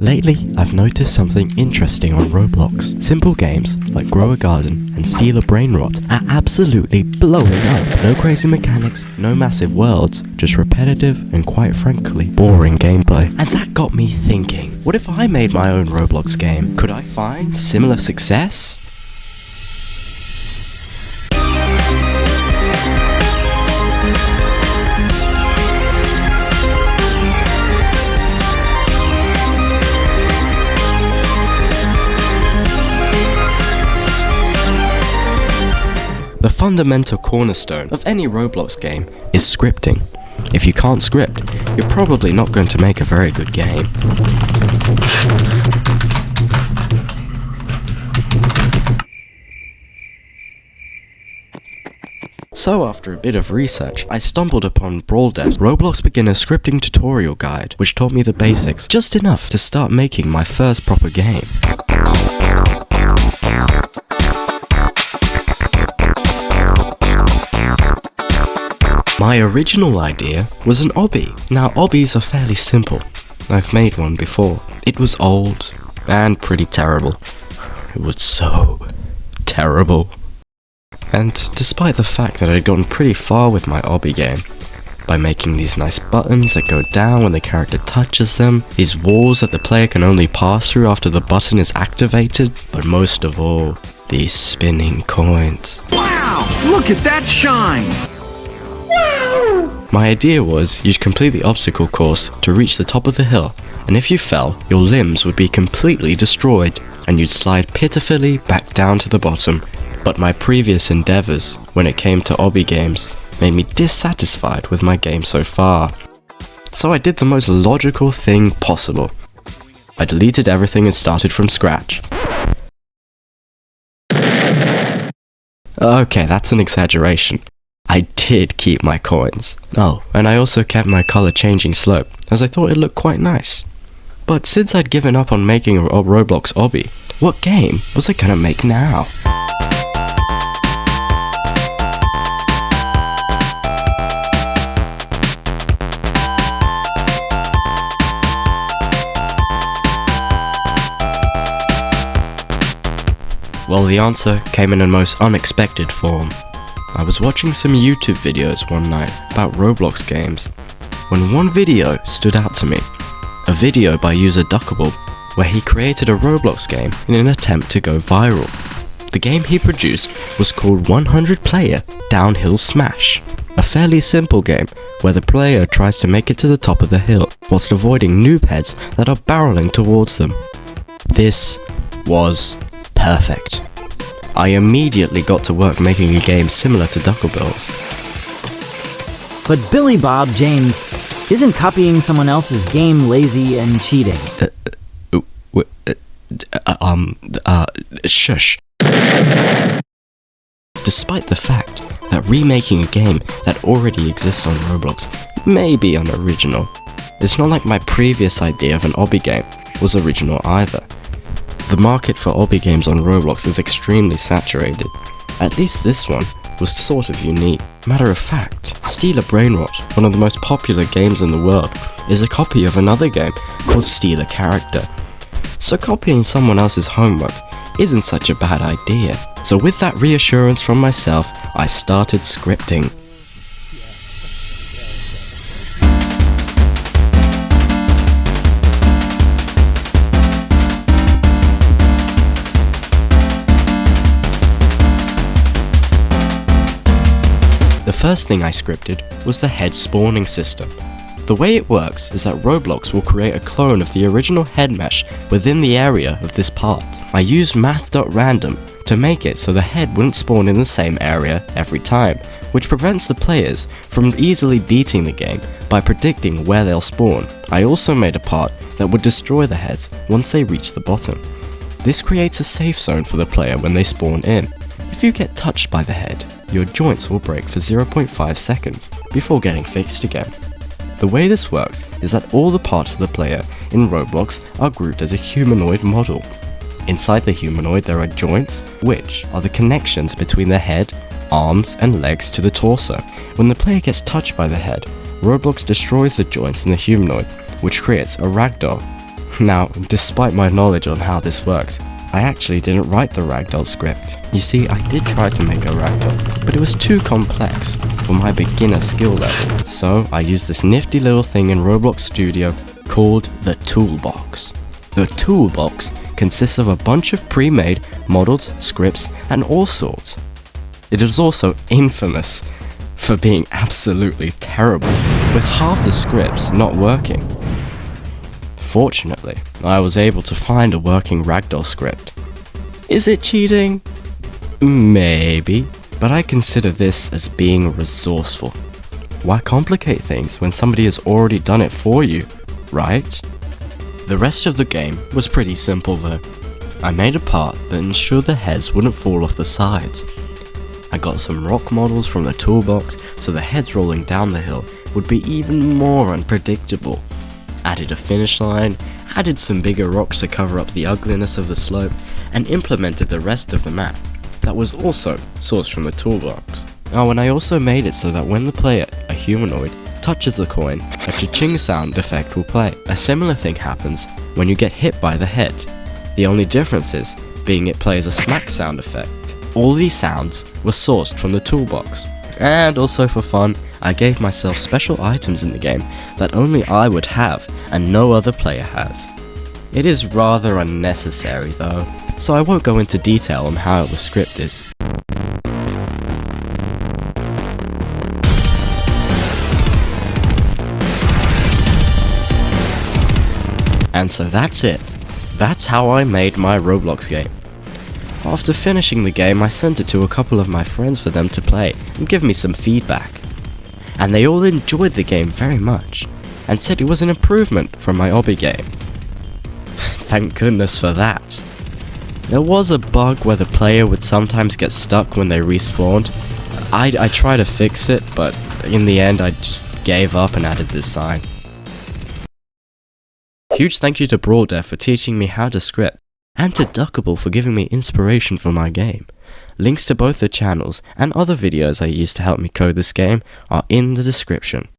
Lately, I've noticed something interesting on Roblox. Simple games like Grow a Garden and Steal a Brain Rot are absolutely blowing up. No crazy mechanics, no massive worlds, just repetitive and quite frankly, boring gameplay. And that got me thinking, what if I made my own Roblox game? Could I find similar success? The fundamental cornerstone of any Roblox game is scripting. If you can't script, you're probably not going to make a very good game. So after a bit of research, I stumbled upon Brawldeath's Roblox Beginner Scripting Tutorial Guide, which taught me the basics, just enough to start making my first proper game. My original idea was an obby. Now obbies are fairly simple. I've made one before. It was old and pretty terrible. It was so terrible. And despite the fact that I'd gotten pretty far with my obby game, by making these nice buttons that go down when the character touches them, these walls that the player can only pass through after the button is activated, but most of all, these spinning coins. Wow! Look at that shine! My idea was you'd complete the obstacle course to reach the top of the hill, and if you fell, your limbs would be completely destroyed, and you'd slide pitifully back down to the bottom. But my previous endeavours, when it came to obby games, made me dissatisfied with my game so far. So I did the most logical thing possible. I deleted everything and started from scratch. Okay, that's an exaggeration. I did keep my coins. Oh, and I also kept my color changing slope, as I thought it looked quite nice. But since I'd given up on making a Roblox obby, what game was I gonna make now? Well, the answer came in a most unexpected form. I was watching some YouTube videos one night about Roblox games, when one video stood out to me. A video by user Duckable, where he created a Roblox game in an attempt to go viral. The game he produced was called 100 Player Downhill Smash, a fairly simple game where the player tries to make it to the top of the hill, whilst avoiding noob heads that are barreling towards them. This was perfect. I immediately got to work making a game similar to Duckabill's. But Billy Bob James isn't copying someone else's game lazy and cheating. Shush. Despite the fact that remaking a game that already exists on Roblox may be unoriginal, it's not like my previous idea of an obby game was original either. The market for obby games on Roblox is extremely saturated. At least this one was sort of unique. Matter of fact, Steal a Brain Rot, one of the most popular games in the world, is a copy of another game called Steal a Character. So copying someone else's homework isn't such a bad idea. So with that reassurance from myself, I started scripting. The first thing I scripted was the head spawning system. The way it works is that Roblox will create a clone of the original head mesh within the area of this part. I used math.random to make it so the head wouldn't spawn in the same area every time, which prevents the players from easily beating the game by predicting where they'll spawn. I also made a part that would destroy the heads once they reach the bottom. This creates a safe zone for the player when they spawn in. If you get touched by the head, your joints will break for 0.5 seconds before getting fixed again. The way this works is that all the parts of the player in Roblox are grouped as a humanoid model. Inside the humanoid there are joints, which are the connections between the head, arms and legs to the torso. When the player gets touched by the head, Roblox destroys the joints in the humanoid, which creates a ragdoll. Now, despite my knowledge on how this works, I actually didn't write the ragdoll script. You see, I did try to make a ragdoll, but it was too complex for my beginner skill level. So I used this nifty little thing in Roblox Studio called the Toolbox. The Toolbox consists of a bunch of pre-made models, scripts, and all sorts. It is also infamous for being absolutely terrible, with half the scripts not working. Fortunately, I was able to find a working ragdoll script. Is it cheating? Maybe, but I consider this as being resourceful. Why complicate things when somebody has already done it for you, right? The rest of the game was pretty simple though. I made a part that ensured the heads wouldn't fall off the sides. I got some rock models from the toolbox so the heads rolling down the hill would be even more unpredictable. Added a finish line, added some bigger rocks to cover up the ugliness of the slope, and implemented the rest of the map that was also sourced from the toolbox. Oh, and I also made it so that when the player, a humanoid, touches the coin, a cha-ching sound effect will play. A similar thing happens when you get hit by the head. The only difference is, being it plays a smack sound effect. All these sounds were sourced from the toolbox. And also for fun, I gave myself special items in the game that only I would have and no other player has. It is rather unnecessary though, so I won't go into detail on how it was scripted. And so that's it. That's how I made my Roblox game. After finishing the game, I sent it to a couple of my friends for them to play and give me some feedback. And they all enjoyed the game very much, and said it was an improvement from my obby game. Thank goodness for that. There was a bug where the player would sometimes get stuck when they respawned. I tried to fix it, but in the end I just gave up and added this sign. Huge thank you to BrawlDev for teaching me how to script, and to Duckable for giving me inspiration for my game. Links to both the channels and other videos I used to help me code this game are in the description.